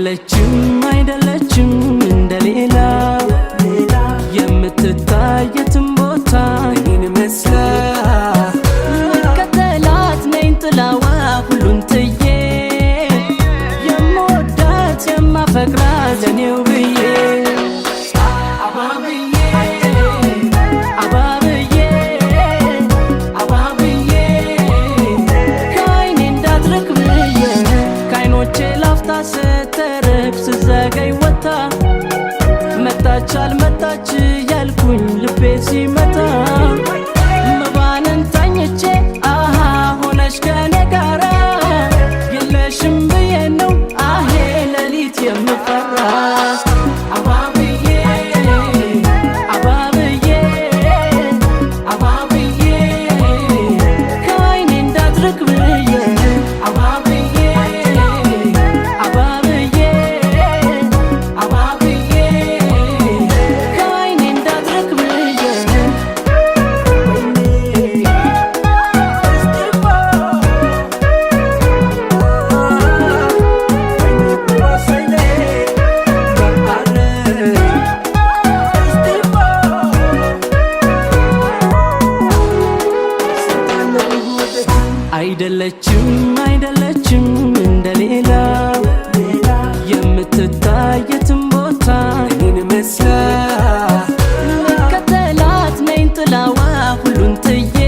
አይደለችም እንደሌላ የምትታየትም ቦታ እኔን መስላ ከተላት ነኝ ጥላዋ ሁሉን ትዬ የምወዳት የማፈቅራት እኔው ብዬ ስዘገይ ወታ መጣች አልመጣች ያልኩኝ ልቤ ሲመታ መባንን ተኝቼ አሃ ሆነሽ ከኔ ጋራ የለሽም ብዬ ነው አሄ ሌሊት የምፈራ አባብዬ ከዓይኔ እንዳትርቅ ብዬ አይደለችም እንደሌላ የምትታየትም ቦታ እኔን መስላ ከተላት ነኝ ጥላዋ ሁሉን ትዬ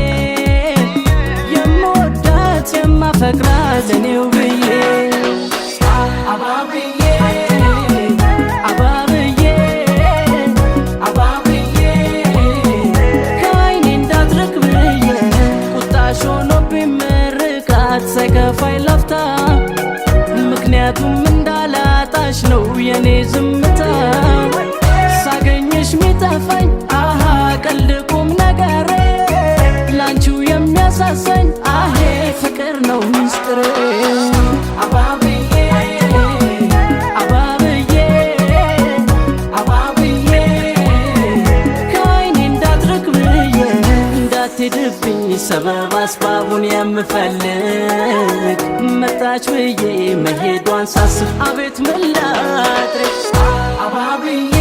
የምወዳት የማፈቅራት እኔው ብዬ ከዓይኔ እንዳትርቅ ብዬ ቁጣሽ ሆኖብኝ ሳይከፋይ ላፍታ ምክንያቱም እንዳላጣሽ ነው የኔ ዝምታ ሳገኝሽ ሚጠፋኝ አሃ ቀልድ ቁም ነገር ላንቺው የሚያሳሰኝ አሄ ፍቅር ነው ሚስጥር አባብዬ ከዓይኔ እንዳትርቅ ብዬ እንዳትሄድብኝ ሰበብ አስባቡን የምፈልግ መጣች ብዬ መሄዷን ሳስብ አቤት ምን ላድርግ አባብዬ